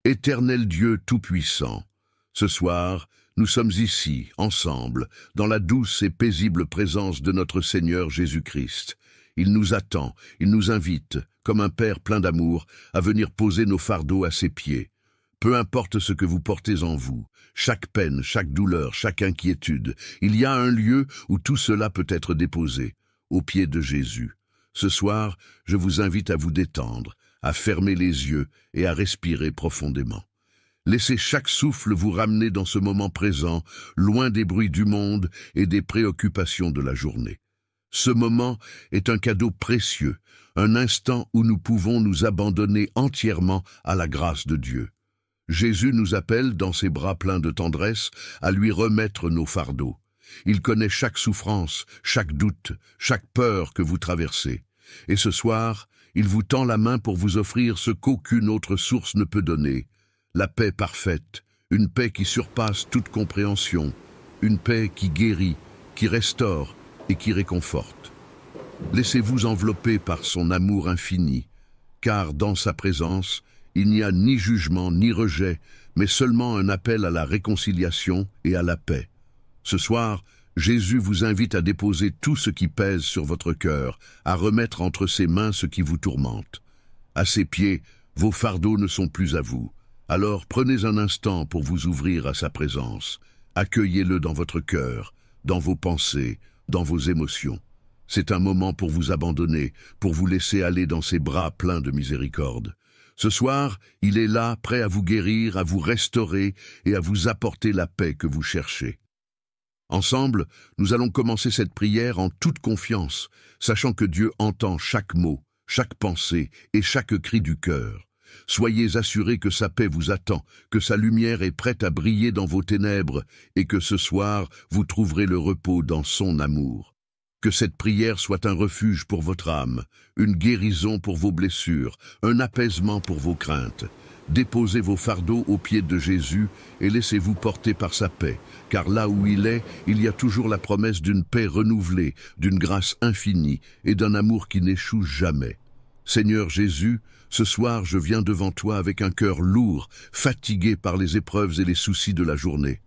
Éternel Dieu Tout-Puissant, ce soir, nous sommes ici, ensemble, dans la douce et paisible présence de notre Seigneur Jésus-Christ. Il nous attend, il nous invite, comme un Père plein d'amour, à venir poser nos fardeaux à ses pieds. Peu importe ce que vous portez en vous, chaque peine, chaque douleur, chaque inquiétude, il y a un lieu où tout cela peut être déposé, aux pieds de Jésus. Ce soir, je vous invite à vous détendre, à fermer les yeux et à respirer profondément. Laissez chaque souffle vous ramener dans ce moment présent, loin des bruits du monde et des préoccupations de la journée. Ce moment est un cadeau précieux, un instant où nous pouvons nous abandonner entièrement à la grâce de Dieu. Jésus nous appelle, dans ses bras pleins de tendresse, à lui remettre nos fardeaux. Il connaît chaque souffrance, chaque doute, chaque peur que vous traversez. Et ce soir, il vous tend la main pour vous offrir ce qu'aucune autre source ne peut donner. La paix parfaite, une paix qui surpasse toute compréhension, une paix qui guérit, qui restaure et qui réconforte. Laissez-vous envelopper par son amour infini, car dans sa présence, il n'y a ni jugement ni rejet, mais seulement un appel à la réconciliation et à la paix. Ce soir, Jésus vous invite à déposer tout ce qui pèse sur votre cœur, à remettre entre ses mains ce qui vous tourmente. À ses pieds, vos fardeaux ne sont plus à vous. Alors prenez un instant pour vous ouvrir à sa présence. Accueillez-le dans votre cœur, dans vos pensées, dans vos émotions. C'est un moment pour vous abandonner, pour vous laisser aller dans ses bras pleins de miséricorde. Ce soir, il est là, prêt à vous guérir, à vous restaurer et à vous apporter la paix que vous cherchez. Ensemble, nous allons commencer cette prière en toute confiance, sachant que Dieu entend chaque mot, chaque pensée et chaque cri du cœur. Soyez assurés que sa paix vous attend, que sa lumière est prête à briller dans vos ténèbres et que ce soir, vous trouverez le repos dans son amour. Que cette prière soit un refuge pour votre âme, une guérison pour vos blessures, un apaisement pour vos craintes. Déposez vos fardeaux aux pieds de Jésus et laissez-vous porter par sa paix, car là où il est, il y a toujours la promesse d'une paix renouvelée, d'une grâce infinie et d'un amour qui n'échoue jamais. Seigneur Jésus, ce soir je viens devant toi avec un cœur lourd, fatigué par les épreuves et les soucis de la journée.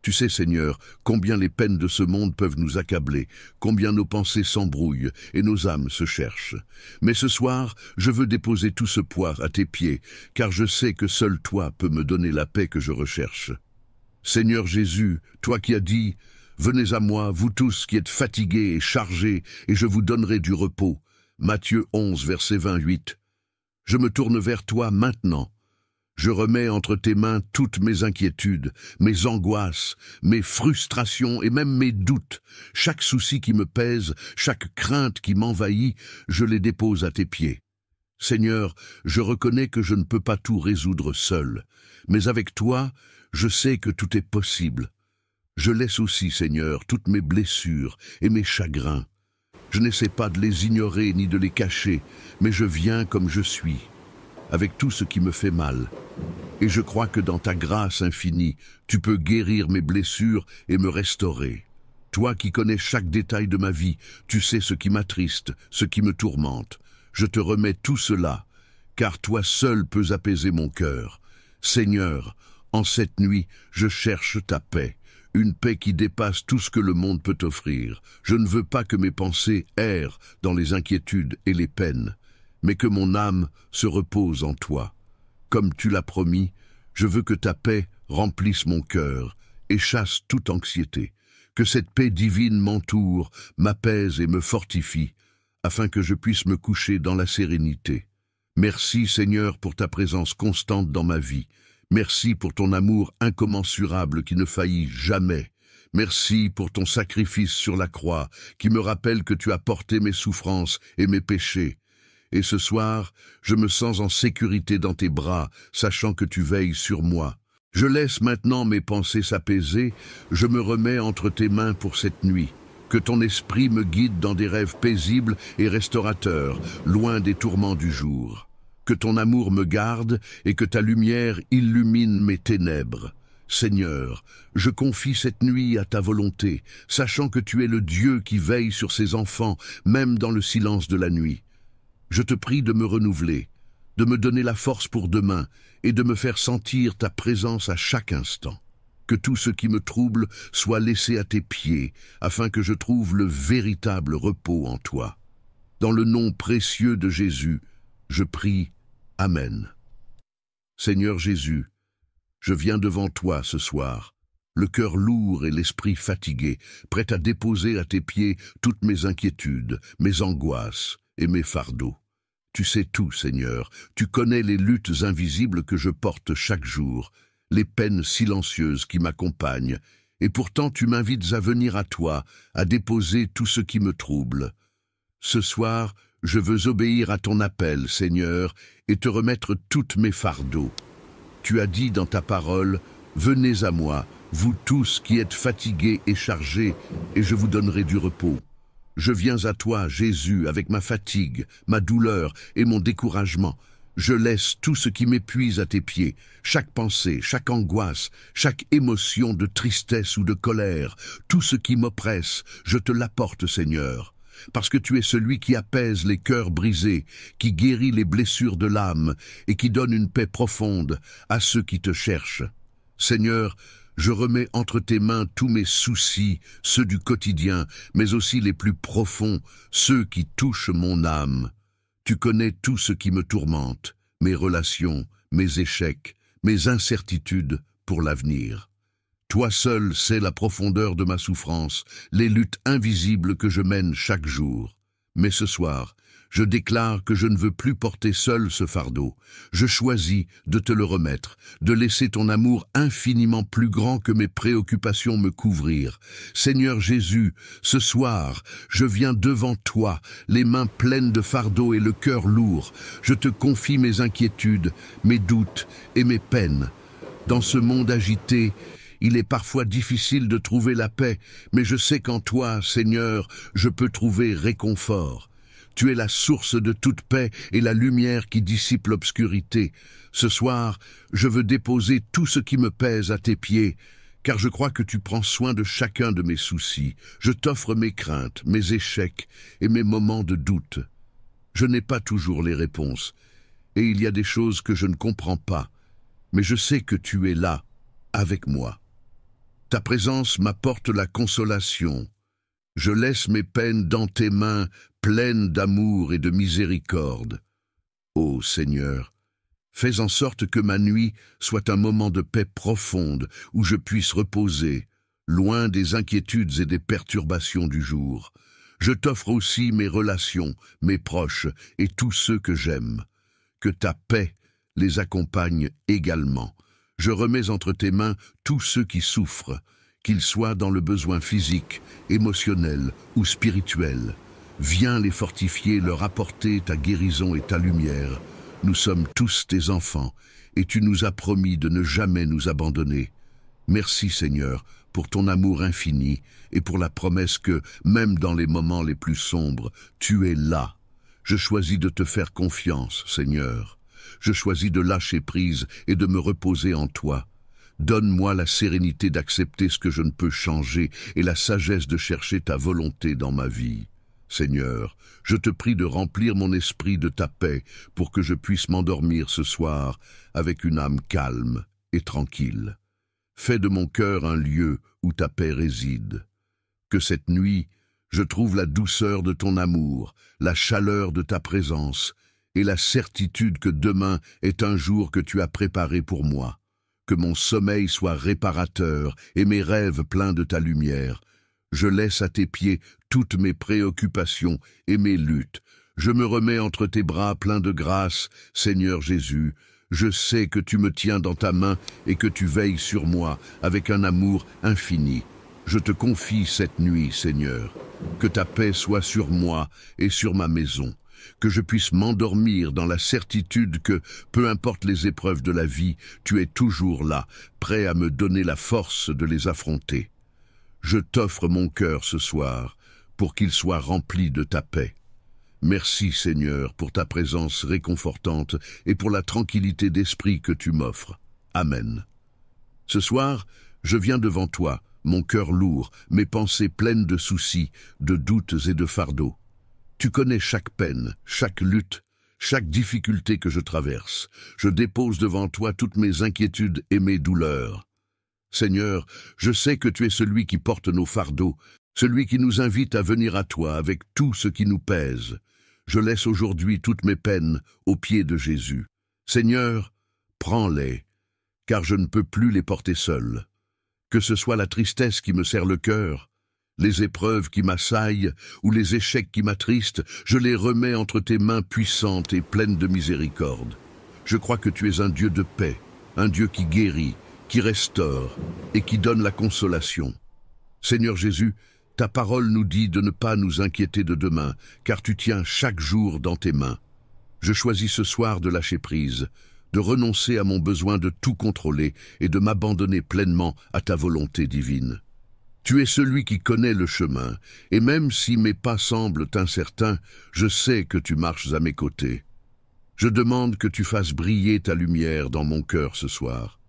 Tu sais, Seigneur, combien les peines de ce monde peuvent nous accabler, combien nos pensées s'embrouillent et nos âmes se cherchent. Mais ce soir, je veux déposer tout ce poids à tes pieds, car je sais que seul toi peux me donner la paix que je recherche. Seigneur Jésus, toi qui as dit « Venez à moi, vous tous qui êtes fatigués et chargés, et je vous donnerai du repos ». Matthieu 11, verset 28. Je me tourne vers toi maintenant. Je remets entre tes mains toutes mes inquiétudes, mes angoisses, mes frustrations et même mes doutes. Chaque souci qui me pèse, chaque crainte qui m'envahit, je les dépose à tes pieds. Seigneur, je reconnais que je ne peux pas tout résoudre seul, mais avec toi, je sais que tout est possible. Je laisse aussi, Seigneur, toutes mes blessures et mes chagrins. Je n'essaie pas de les ignorer ni de les cacher, mais je viens comme je suis, avec tout ce qui me fait mal. Et je crois que dans ta grâce infinie, tu peux guérir mes blessures et me restaurer. Toi qui connais chaque détail de ma vie, tu sais ce qui m'attriste, ce qui me tourmente. Je te remets tout cela, car toi seul peux apaiser mon cœur. Seigneur, en cette nuit, je cherche ta paix. Une paix qui dépasse tout ce que le monde peut offrir. Je ne veux pas que mes pensées errent dans les inquiétudes et les peines, mais que mon âme se repose en toi. Comme tu l'as promis, je veux que ta paix remplisse mon cœur et chasse toute anxiété. Que cette paix divine m'entoure, m'apaise et me fortifie, afin que je puisse me coucher dans la sérénité. Merci Seigneur pour ta présence constante dans ma vie. Merci pour ton amour incommensurable qui ne faillit jamais. Merci pour ton sacrifice sur la croix qui me rappelle que tu as porté mes souffrances et mes péchés. Et ce soir, je me sens en sécurité dans tes bras, sachant que tu veilles sur moi. Je laisse maintenant mes pensées s'apaiser, je me remets entre tes mains pour cette nuit. Que ton esprit me guide dans des rêves paisibles et restaurateurs, loin des tourments du jour. Que ton amour me garde et que ta lumière illumine mes ténèbres. Seigneur, je confie cette nuit à ta volonté, sachant que tu es le Dieu qui veille sur ses enfants, même dans le silence de la nuit. Je te prie de me renouveler, de me donner la force pour demain et de me faire sentir ta présence à chaque instant. Que tout ce qui me trouble soit laissé à tes pieds, afin que je trouve le véritable repos en toi. Dans le nom précieux de Jésus, je prie. Amen. Seigneur Jésus, je viens devant toi ce soir, le cœur lourd et l'esprit fatigué, prêt à déposer à tes pieds toutes mes inquiétudes, mes angoisses et mes fardeaux. Tu sais tout, Seigneur, tu connais les luttes invisibles que je porte chaque jour, les peines silencieuses qui m'accompagnent, et pourtant tu m'invites à venir à toi, à déposer tout ce qui me trouble. Ce soir, je veux obéir à ton appel, Seigneur, et te remettre toutes mes fardeaux. Tu as dit dans ta parole, « Venez à moi, vous tous qui êtes fatigués et chargés, et je vous donnerai du repos. » Je viens à toi, Jésus, avec ma fatigue, ma douleur et mon découragement. Je laisse tout ce qui m'épuise à tes pieds, chaque pensée, chaque angoisse, chaque émotion de tristesse ou de colère, tout ce qui m'oppresse, je te l'apporte, Seigneur. Parce que tu es celui qui apaise les cœurs brisés, qui guérit les blessures de l'âme et qui donne une paix profonde à ceux qui te cherchent. Seigneur, je remets entre tes mains tous mes soucis, ceux du quotidien, mais aussi les plus profonds, ceux qui touchent mon âme. Tu connais tout ce qui me tourmente, mes relations, mes échecs, mes incertitudes pour l'avenir. Toi seul sais la profondeur de ma souffrance, les luttes invisibles que je mène chaque jour. Mais ce soir, je déclare que je ne veux plus porter seul ce fardeau. Je choisis de te le remettre, de laisser ton amour infiniment plus grand que mes préoccupations me couvrir. Seigneur Jésus, ce soir, je viens devant toi, les mains pleines de fardeau et le cœur lourd. Je te confie mes inquiétudes, mes doutes et mes peines. Dans ce monde agité, il est parfois difficile de trouver la paix, mais je sais qu'en toi, Seigneur, je peux trouver réconfort. Tu es la source de toute paix et la lumière qui dissipe l'obscurité. Ce soir, je veux déposer tout ce qui me pèse à tes pieds, car je crois que tu prends soin de chacun de mes soucis. Je t'offre mes craintes, mes échecs et mes moments de doute. Je n'ai pas toujours les réponses, et il y a des choses que je ne comprends pas, mais je sais que tu es là, avec moi. Ta présence m'apporte la consolation. Je laisse mes peines dans tes mains, pleines d'amour et de miséricorde. Ô Seigneur, fais en sorte que ma nuit soit un moment de paix profonde où je puisse reposer, loin des inquiétudes et des perturbations du jour. Je t'offre aussi mes relations, mes proches et tous ceux que j'aime. Que ta paix les accompagne également. Je remets entre tes mains tous ceux qui souffrent, qu'ils soient dans le besoin physique, émotionnel ou spirituel. Viens les fortifier, leur apporter ta guérison et ta lumière. Nous sommes tous tes enfants, et tu nous as promis de ne jamais nous abandonner. Merci Seigneur, pour ton amour infini, et pour la promesse que, même dans les moments les plus sombres, tu es là. Je choisis de te faire confiance, Seigneur. Je choisis de lâcher prise et de me reposer en toi. Donne-moi la sérénité d'accepter ce que je ne peux changer et la sagesse de chercher ta volonté dans ma vie. Seigneur, je te prie de remplir mon esprit de ta paix pour que je puisse m'endormir ce soir avec une âme calme et tranquille. Fais de mon cœur un lieu où ta paix réside. Que cette nuit, je trouve la douceur de ton amour, la chaleur de ta présence et la certitude que demain est un jour que tu as préparé pour moi. Que mon sommeil soit réparateur et mes rêves pleins de ta lumière. Je laisse à tes pieds toutes mes préoccupations et mes luttes. Je me remets entre tes bras pleins de grâce, Seigneur Jésus. Je sais que tu me tiens dans ta main et que tu veilles sur moi avec un amour infini. Je te confie cette nuit, Seigneur. Que ta paix soit sur moi et sur ma maison. Que je puisse m'endormir dans la certitude que, peu importe les épreuves de la vie, tu es toujours là, prêt à me donner la force de les affronter. Je t'offre mon cœur ce soir, pour qu'il soit rempli de ta paix. Merci Seigneur pour ta présence réconfortante et pour la tranquillité d'esprit que tu m'offres. Amen. Ce soir, je viens devant toi, mon cœur lourd, mes pensées pleines de soucis, de doutes et de fardeaux. Tu connais chaque peine, chaque lutte, chaque difficulté que je traverse. Je dépose devant toi toutes mes inquiétudes et mes douleurs. Seigneur, je sais que tu es celui qui porte nos fardeaux, celui qui nous invite à venir à toi avec tout ce qui nous pèse. Je laisse aujourd'hui toutes mes peines aux pieds de Jésus. Seigneur, prends-les, car je ne peux plus les porter seul. Que ce soit la tristesse qui me serre le cœur, les épreuves qui m'assaillent ou les échecs qui m'attristent, je les remets entre tes mains puissantes et pleines de miséricorde. Je crois que tu es un Dieu de paix, un Dieu qui guérit, qui restaure et qui donne la consolation. Seigneur Jésus, ta parole nous dit de ne pas nous inquiéter de demain, car tu tiens chaque jour dans tes mains. Je choisis ce soir de lâcher prise, de renoncer à mon besoin de tout contrôler et de m'abandonner pleinement à ta volonté divine. Tu es celui qui connaît le chemin, et même si mes pas semblent incertains, je sais que tu marches à mes côtés. Je demande que tu fasses briller ta lumière dans mon cœur ce soir.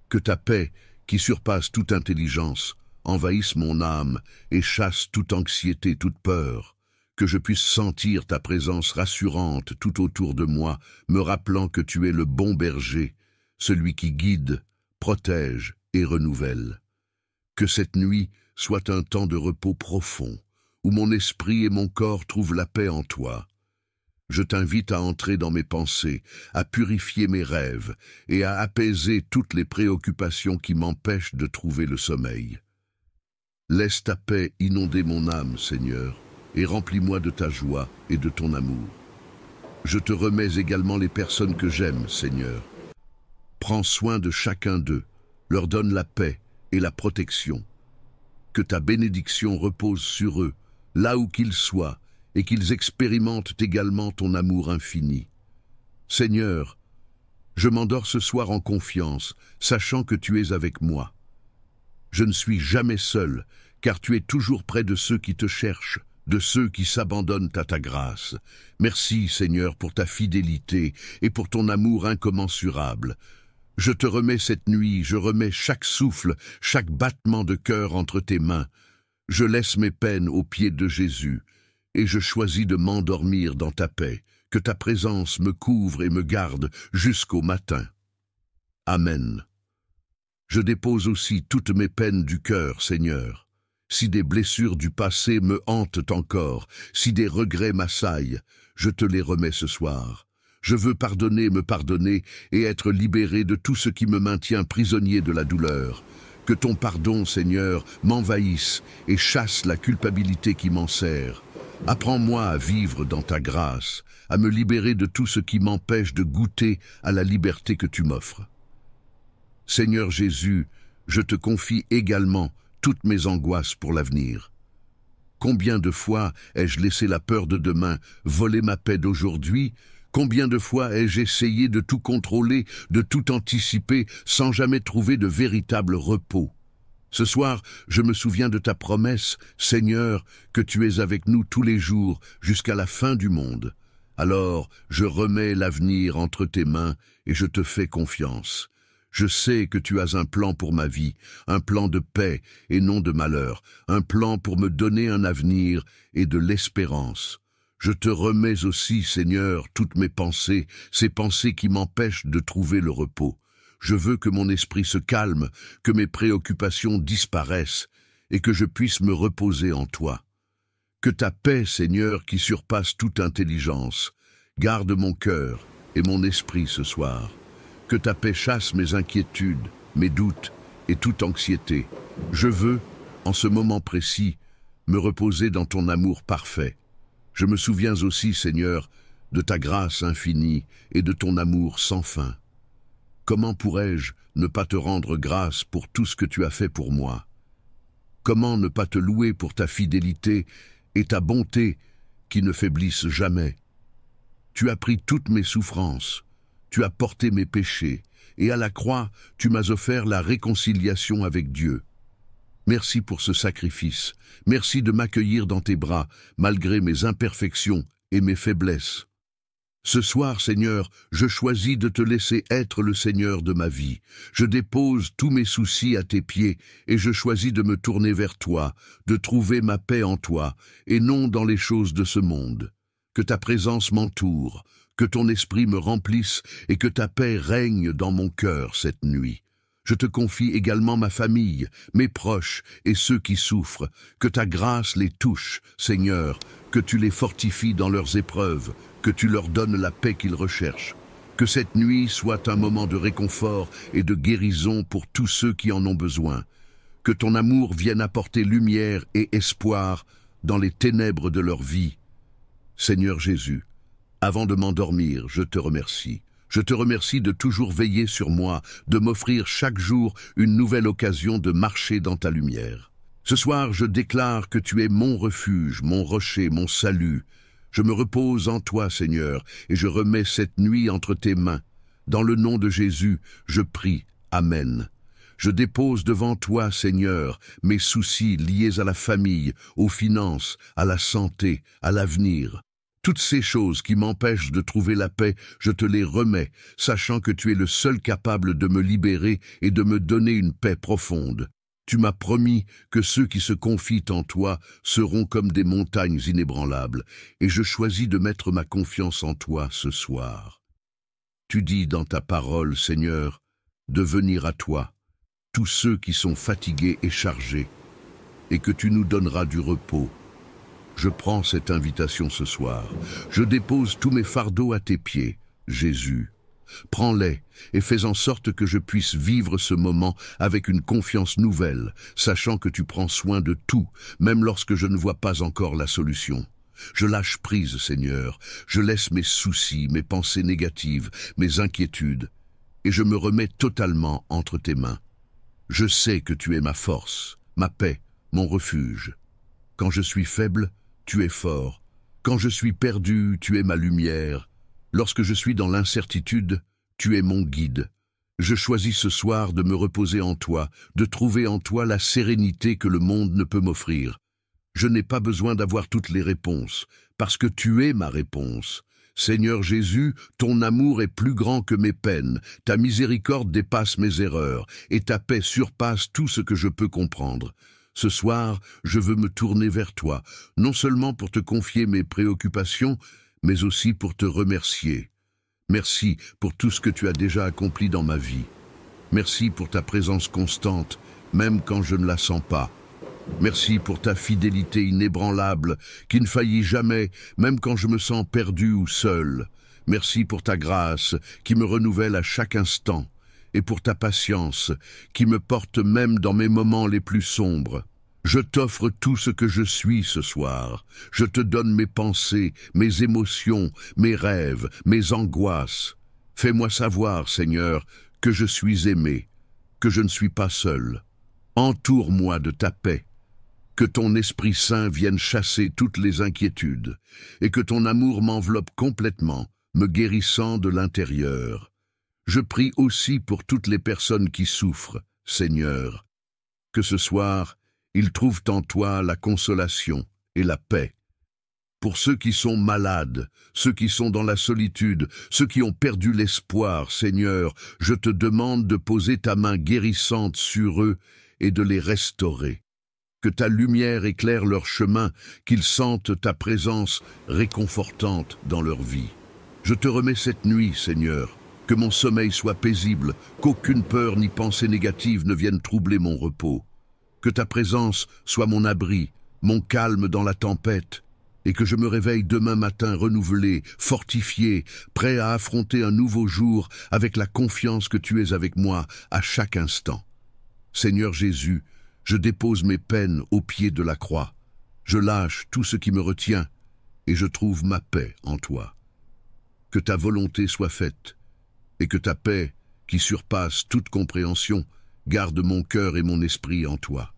Que ta paix, qui surpasse toute intelligence, envahisse mon âme et chasse toute anxiété, toute peur. Que je puisse sentir ta présence rassurante tout autour de moi, me rappelant que tu es le bon berger, celui qui guide, protège et renouvelle. Que cette nuit soit un temps de repos profond, où mon esprit et mon corps trouvent la paix en toi. Je t'invite à entrer dans mes pensées, à purifier mes rêves et à apaiser toutes les préoccupations qui m'empêchent de trouver le sommeil. Laisse ta paix inonder mon âme, Seigneur, et remplis-moi de ta joie et de ton amour. Je te remets également les personnes que j'aime, Seigneur. Prends soin de chacun d'eux, leur donne la paix et la protection. Que ta bénédiction repose sur eux, là où qu'ils soient, et qu'ils expérimentent également ton amour infini. Seigneur, je m'endors ce soir en confiance, sachant que tu es avec moi. Je ne suis jamais seul, car tu es toujours près de ceux qui te cherchent, de ceux qui s'abandonnent à ta grâce. Merci, Seigneur, pour ta fidélité et pour ton amour incommensurable. Je te remets cette nuit, je remets chaque souffle, chaque battement de cœur entre tes mains. Je laisse mes peines aux pieds de Jésus, et je choisis de m'endormir dans ta paix. Que ta présence me couvre et me garde jusqu'au matin. Amen. Je dépose aussi toutes mes peines du cœur, Seigneur. Si des blessures du passé me hantent encore, si des regrets m'assaillent, je te les remets ce soir. Je veux pardonner, me pardonner et être libéré de tout ce qui me maintient prisonnier de la douleur. Que ton pardon, Seigneur, m'envahisse et chasse la culpabilité qui m'enserre. Apprends-moi à vivre dans ta grâce, à me libérer de tout ce qui m'empêche de goûter à la liberté que tu m'offres. Seigneur Jésus, je te confie également toutes mes angoisses pour l'avenir. Combien de fois ai-je laissé la peur de demain voler ma paix d'aujourd'hui? Combien de fois ai-je essayé de tout contrôler, de tout anticiper, sans jamais trouver de véritable repos? Ce soir, je me souviens de ta promesse, Seigneur, que tu es avec nous tous les jours, jusqu'à la fin du monde. Alors, je remets l'avenir entre tes mains et je te fais confiance. Je sais que tu as un plan pour ma vie, un plan de paix et non de malheur, un plan pour me donner un avenir et de l'espérance. Je te remets aussi, Seigneur, toutes mes pensées, ces pensées qui m'empêchent de trouver le repos. Je veux que mon esprit se calme, que mes préoccupations disparaissent et que je puisse me reposer en toi. Que ta paix, Seigneur, qui surpasse toute intelligence, garde mon cœur et mon esprit ce soir. Que ta paix chasse mes inquiétudes, mes doutes et toute anxiété. Je veux, en ce moment précis, me reposer dans ton amour parfait. Je me souviens aussi, Seigneur, de ta grâce infinie et de ton amour sans fin. Comment pourrais-je ne pas te rendre grâce pour tout ce que tu as fait pour moi? Comment ne pas te louer pour ta fidélité et ta bonté qui ne faiblissent jamais? Tu as pris toutes mes souffrances, tu as porté mes péchés, et à la croix, tu m'as offert la réconciliation avec Dieu. Merci pour ce sacrifice, merci de m'accueillir dans tes bras, malgré mes imperfections et mes faiblesses. Ce soir, Seigneur, je choisis de te laisser être le Seigneur de ma vie. Je dépose tous mes soucis à tes pieds et je choisis de me tourner vers toi, de trouver ma paix en toi et non dans les choses de ce monde. Que ta présence m'entoure, Que ton esprit me remplisse et que ta paix règne dans mon cœur cette nuit. Je te confie également ma famille, mes proches et ceux qui souffrent. Que ta grâce les touche, Seigneur, que tu les fortifies dans leurs épreuves, que tu leur donnes la paix qu'ils recherchent. Que cette nuit soit un moment de réconfort et de guérison pour tous ceux qui en ont besoin. Que ton amour vienne apporter lumière et espoir dans les ténèbres de leur vie. Seigneur Jésus, avant de m'endormir, je te remercie. Je te remercie de toujours veiller sur moi, de m'offrir chaque jour une nouvelle occasion de marcher dans ta lumière. Ce soir, je déclare que tu es mon refuge, mon rocher, mon salut. Je me repose en toi, Seigneur, et je remets cette nuit entre tes mains. Dans le nom de Jésus, je prie. Amen. Je dépose devant toi, Seigneur, mes soucis liés à la famille, aux finances, à la santé, à l'avenir. Toutes ces choses qui m'empêchent de trouver la paix, je te les remets, sachant que tu es le seul capable de me libérer et de me donner une paix profonde. Tu m'as promis que ceux qui se confient en toi seront comme des montagnes inébranlables, et je choisis de mettre ma confiance en toi ce soir. Tu dis dans ta parole, Seigneur, de venir à toi, tous ceux qui sont fatigués et chargés, et que tu nous donneras du repos. Je prends cette invitation ce soir. Je dépose tous mes fardeaux à tes pieds, Jésus. Prends-les et fais en sorte que je puisse vivre ce moment avec une confiance nouvelle, sachant que tu prends soin de tout, même lorsque je ne vois pas encore la solution. Je lâche prise, Seigneur. Je laisse mes soucis, mes pensées négatives, mes inquiétudes, et je me remets totalement entre tes mains. Je sais que tu es ma force, ma paix, mon refuge. Quand je suis faible, tu es fort. Quand je suis perdu, tu es ma lumière. Lorsque je suis dans l'incertitude, tu es mon guide. Je choisis ce soir de me reposer en toi, de trouver en toi la sérénité que le monde ne peut m'offrir. Je n'ai pas besoin d'avoir toutes les réponses, parce que tu es ma réponse. Seigneur Jésus, ton amour est plus grand que mes peines, ta miséricorde dépasse mes erreurs, et ta paix surpasse tout ce que je peux comprendre. Ce soir, je veux me tourner vers toi, non seulement pour te confier mes préoccupations, mais aussi pour te remercier. Merci pour tout ce que tu as déjà accompli dans ma vie. Merci pour ta présence constante, même quand je ne la sens pas. Merci pour ta fidélité inébranlable, qui ne faillit jamais, même quand je me sens perdu ou seul. Merci pour ta grâce, qui me renouvelle à chaque instant, et pour ta patience, qui me porte même dans mes moments les plus sombres. Je t'offre tout ce que je suis ce soir. Je te donne mes pensées, mes émotions, mes rêves, mes angoisses. Fais-moi savoir, Seigneur, que je suis aimé, que je ne suis pas seul. Entoure-moi de ta paix. Que ton Esprit Saint vienne chasser toutes les inquiétudes, et que ton amour m'enveloppe complètement, me guérissant de l'intérieur. Je prie aussi pour toutes les personnes qui souffrent, Seigneur. Que ce soir, ils trouvent en toi la consolation et la paix. Pour ceux qui sont malades, ceux qui sont dans la solitude, ceux qui ont perdu l'espoir, Seigneur, je te demande de poser ta main guérissante sur eux et de les restaurer. Que ta lumière éclaire leur chemin, qu'ils sentent ta présence réconfortante dans leur vie. Je te remets cette nuit, Seigneur. Que mon sommeil soit paisible, qu'aucune peur ni pensée négative ne vienne troubler mon repos. Que ta présence soit mon abri, mon calme dans la tempête, et que je me réveille demain matin renouvelé, fortifié, prêt à affronter un nouveau jour avec la confiance que tu es avec moi à chaque instant. Seigneur Jésus, je dépose mes peines au pied de la croix. Je lâche tout ce qui me retient, et je trouve ma paix en toi. Que ta volonté soit faite, et que ta paix, qui surpasse toute compréhension, garde mon cœur et mon esprit en toi.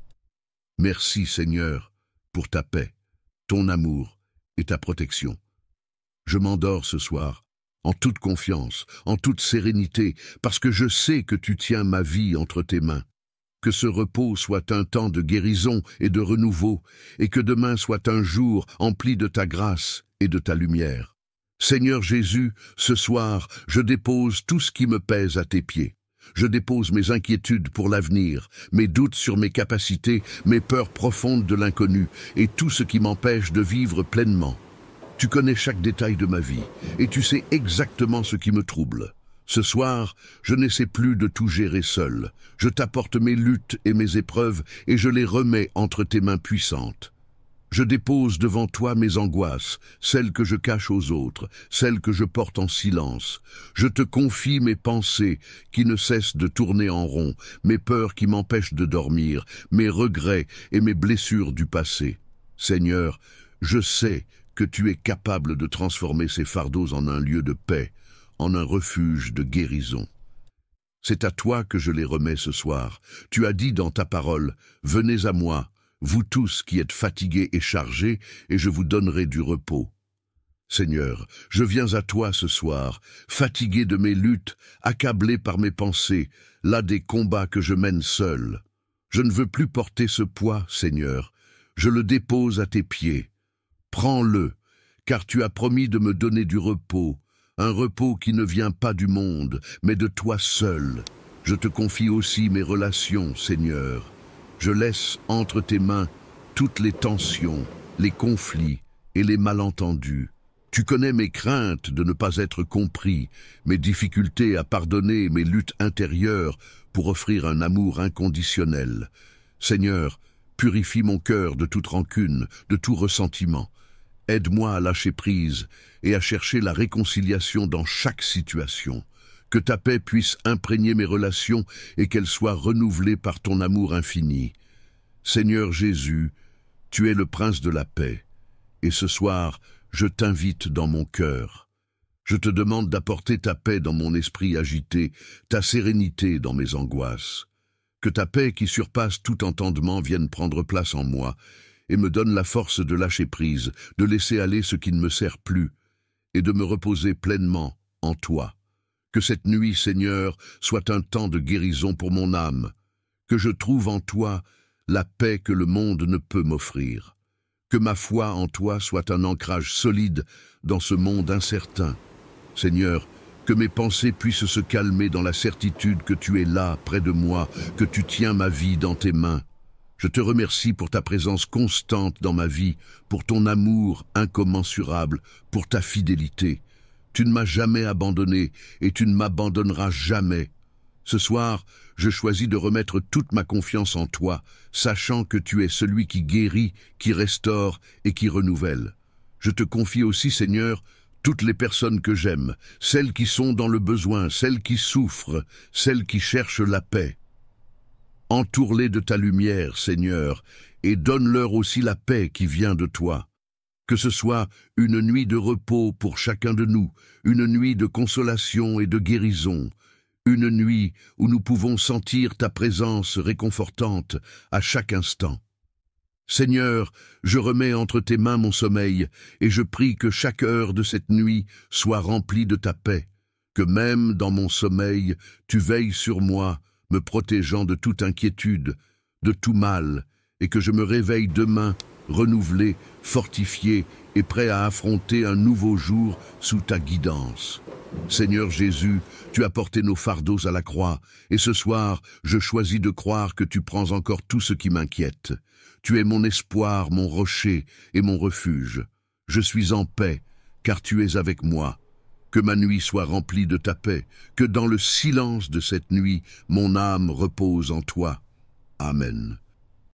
Merci, Seigneur, pour ta paix, ton amour et ta protection. Je m'endors ce soir, en toute confiance, en toute sérénité, parce que je sais que tu tiens ma vie entre tes mains. Que ce repos soit un temps de guérison et de renouveau, et que demain soit un jour empli de ta grâce et de ta lumière. Seigneur Jésus, ce soir, je dépose tout ce qui me pèse à tes pieds. Je dépose mes inquiétudes pour l'avenir, mes doutes sur mes capacités, mes peurs profondes de l'inconnu et tout ce qui m'empêche de vivre pleinement. Tu connais chaque détail de ma vie, et tu sais exactement ce qui me trouble. Ce soir, je n'essaie plus de tout gérer seul. Je t'apporte mes luttes et mes épreuves, et je les remets entre tes mains puissantes. Je dépose devant toi mes angoisses, celles que je cache aux autres, celles que je porte en silence. Je te confie mes pensées qui ne cessent de tourner en rond, mes peurs qui m'empêchent de dormir, mes regrets et mes blessures du passé. Seigneur, je sais que tu es capable de transformer ces fardeaux en un lieu de paix, en un refuge de guérison. C'est à toi que je les remets ce soir. Tu as dit dans ta parole, « Venez à moi, vous tous qui êtes fatigués et chargés, et je vous donnerai du repos. » Seigneur, je viens à toi ce soir, fatigué de mes luttes, accablé par mes pensées, là des combats que je mène seul. Je ne veux plus porter ce poids, Seigneur. Je le dépose à tes pieds. Prends-le, car tu as promis de me donner du repos, un repos qui ne vient pas du monde, mais de toi seul. Je te confie aussi mes relations, Seigneur. Je laisse entre tes mains toutes les tensions, les conflits et les malentendus. Tu connais mes craintes de ne pas être compris, mes difficultés à pardonner, mes luttes intérieures pour offrir un amour inconditionnel. Seigneur, purifie mon cœur de toute rancune, de tout ressentiment. Aide-moi à lâcher prise et à chercher la réconciliation dans chaque situation. Que ta paix puisse imprégner mes relations et qu'elles soient renouvelées par ton amour infini. Seigneur Jésus, tu es le prince de la paix, et ce soir, je t'invite dans mon cœur. Je te demande d'apporter ta paix dans mon esprit agité, ta sérénité dans mes angoisses. Que ta paix qui surpasse tout entendement vienne prendre place en moi et me donne la force de lâcher prise, de laisser aller ce qui ne me sert plus et de me reposer pleinement en toi. Que cette nuit, Seigneur, soit un temps de guérison pour mon âme, que je trouve en toi la paix que le monde ne peut m'offrir. Que ma foi en toi soit un ancrage solide dans ce monde incertain. Seigneur, que mes pensées puissent se calmer dans la certitude que tu es là, près de moi, que tu tiens ma vie dans tes mains. Je te remercie pour ta présence constante dans ma vie, pour ton amour incommensurable, pour ta fidélité. Tu ne m'as jamais abandonné et tu ne m'abandonneras jamais. Ce soir, je choisis de remettre toute ma confiance en toi, sachant que tu es celui qui guérit, qui restaure et qui renouvelle. Je te confie aussi, Seigneur, toutes les personnes que j'aime, celles qui sont dans le besoin, celles qui souffrent, celles qui cherchent la paix. Entoure-les de ta lumière, Seigneur, et donne-leur aussi la paix qui vient de toi. Que ce soit une nuit de repos pour chacun de nous, une nuit de consolation et de guérison, une nuit où nous pouvons sentir ta présence réconfortante à chaque instant. Seigneur, je remets entre tes mains mon sommeil, et je prie que chaque heure de cette nuit soit remplie de ta paix, que même dans mon sommeil, tu veilles sur moi, me protégeant de toute inquiétude, de tout mal, et que je me réveille demain, renouvelé, fortifié et prêt à affronter un nouveau jour sous ta guidance. Seigneur Jésus, tu as porté nos fardeaux à la croix, et ce soir, je choisis de croire que tu prends encore tout ce qui m'inquiète. Tu es mon espoir, mon rocher et mon refuge. Je suis en paix, car tu es avec moi. Que ma nuit soit remplie de ta paix, que dans le silence de cette nuit, mon âme repose en toi. Amen.